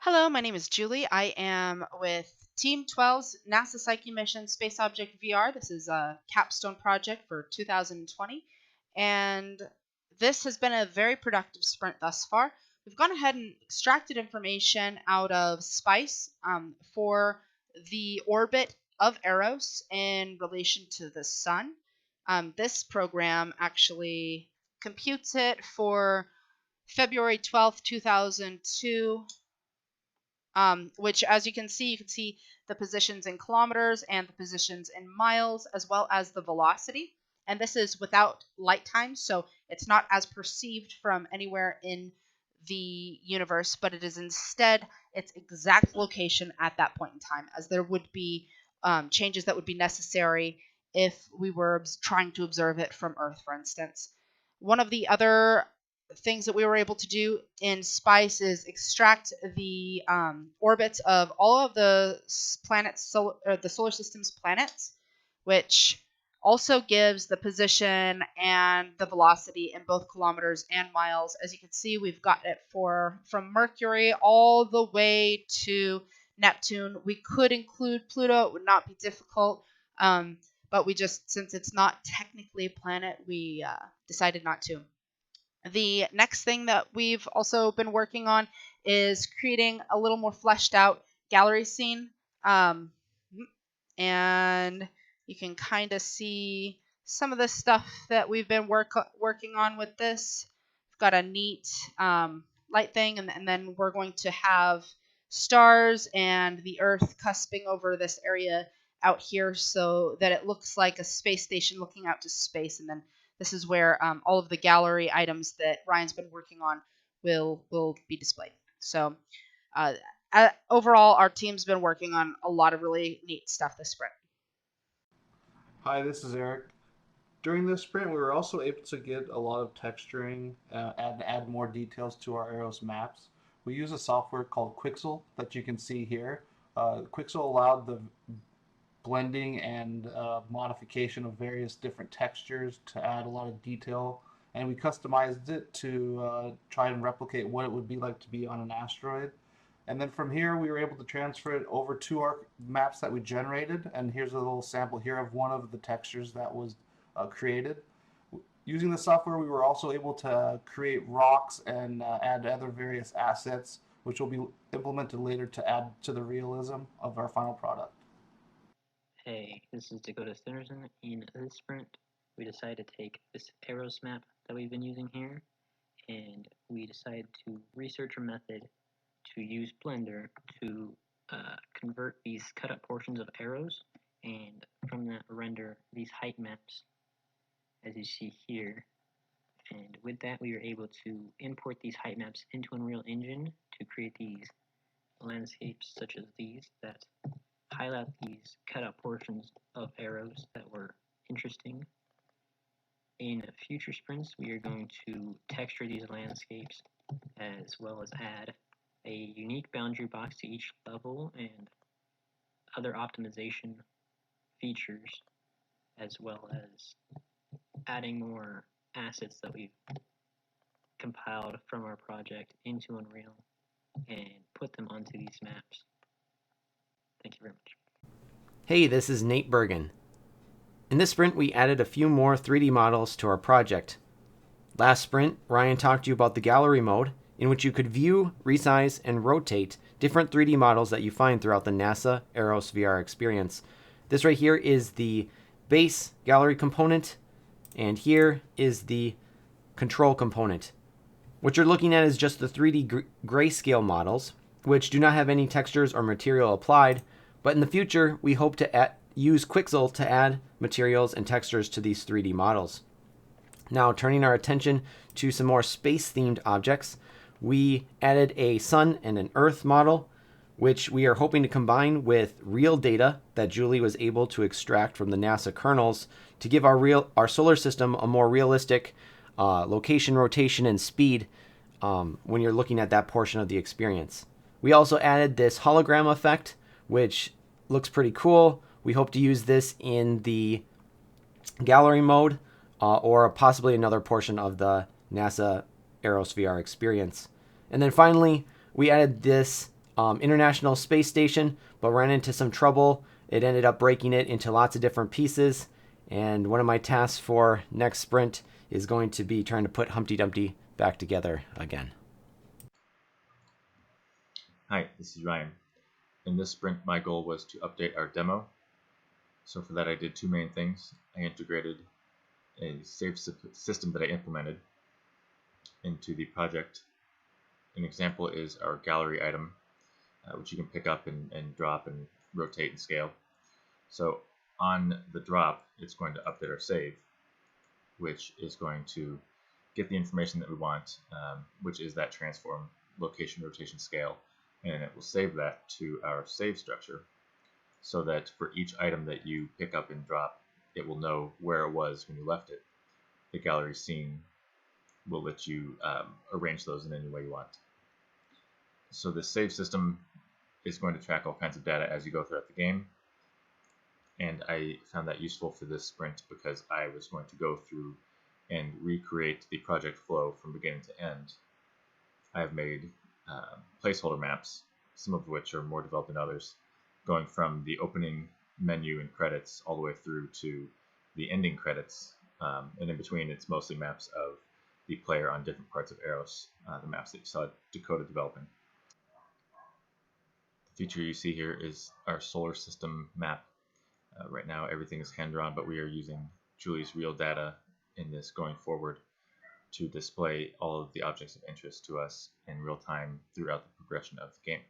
Hello, my name is Julie. I am with Team 12's NASA Psyche mission Space Object VR. This is a capstone project for 2020, and this has been a very productive sprint thus far. We've gone ahead and extracted information out of SPICE for the orbit of Eros in relation to the Sun. This program actually computes it for February 12th, 2002, which, as you can see the positions in kilometers and the positions in miles, as well as the velocity. And this is without light time, so it's not as perceived from anywhere in the universe, but it is instead its exact location at that point in time, as there would be changes that would be necessary if we were trying to observe it from Earth, for instance. One of the other things that we were able to do in SPICE is extract the orbits of all of the planets, the solar system's planets, which also gives the position and the velocity in both kilometers and miles. As you can see, we've got it from Mercury all the way to Neptune. We could include Pluto; it would not be difficult, but since it's not technically a planet, we decided not to. The next thing that we've also been working on is creating a little more fleshed out gallery scene. And you can kind of see some of the stuff that we've been working on with this. We've got a neat light thing, and then we're going to have stars and the Earth cusping over this area out here so that it looks like a space station looking out to space. And then this is where all of the gallery items that Ryan's been working on will be displayed. So uh, overall, our team's been working on a lot of really neat stuff this sprint. Hi, this is Eric. During this sprint, we were also able to get a lot of texturing and add more details to our Eros maps. We use a software called Quixel that you can see here. Quixel allowed the blending and modification of various different textures to add a lot of detail, and we customized it to try and replicate what it would be like to be on an asteroid. And then from here, we were able to transfer it over to our maps that we generated. And here's a little sample here of one of the textures that was created. Using the software, we were also able to create rocks and add other various assets, which will be implemented later to add to the realism of our final product. Hey, this is Dakota Stennerson. In this sprint, we decided to take this Eros map that we've been using here, and we decided to research a method to use Blender to convert these cut up portions of arrows, and from that render these height maps, as you see here. And with that, we were able to import these height maps into Unreal Engine to create these landscapes such as these that highlight these cut out portions of arrows that were interesting. In future sprints, we are going to texture these landscapes as well as add a unique boundary box to each level and other optimization features, as well as adding more assets that we've compiled from our project into Unreal and put them onto these maps. Thank you very much. Hey, this is Nate Bergen. In this sprint, we added a few more 3D models to our project. Last sprint, Ryan talked to you about the gallery mode, in which you could view, resize, and rotate different 3D models that you find throughout the NASA Eros VR experience. This right here is the base gallery component, and here is the control component. What you're looking at is just the 3D grayscale models, which do not have any textures or material applied, but in the future, we hope to use Quixel to add materials and textures to these 3D models. Now, turning our attention to some more space-themed objects, we added a sun and an earth model, which we are hoping to combine with real data that Julie was able to extract from the NASA kernels to give our solar system a more realistic location, rotation, and speed when you're looking at that portion of the experience. We also added this hologram effect, which looks pretty cool. We hope to use this in the gallery mode or possibly another portion of the NASA Eros VR experience. And then finally, we added this International Space Station, but ran into some trouble. It ended up breaking it into lots of different pieces. And one of my tasks for next sprint is going to be trying to put Humpty Dumpty back together again. Hi, this is Ryan. In this sprint, my goal was to update our demo. So for that, I did two main things. I integrated a save system that I implemented into the project. An example is our gallery item, which you can pick up and drop and rotate and scale. So on the drop, it's going to update our save, which is going to get the information that we want, which is that transform, location, rotation, scale, and it will save that to our save structure so that for each item that you pick up and drop, it will know where it was when you left it. The gallery scene will let you arrange those in any way you want. So the save system is going to track all kinds of data as you go throughout the game, and I found that useful for this sprint because I was going to go through and recreate the project flow from beginning to end. I have made placeholder maps, some of which are more developed than others, going from the opening menu and credits all the way through to the ending credits, and in between it's mostly maps of the player on different parts of Eros, the maps that you saw Dakota developing. The feature you see here is our solar system map. Right now everything is hand-drawn, but we are using Julie's real data in this going forward to display all of the objects of interest to us in real time throughout the progression of the game.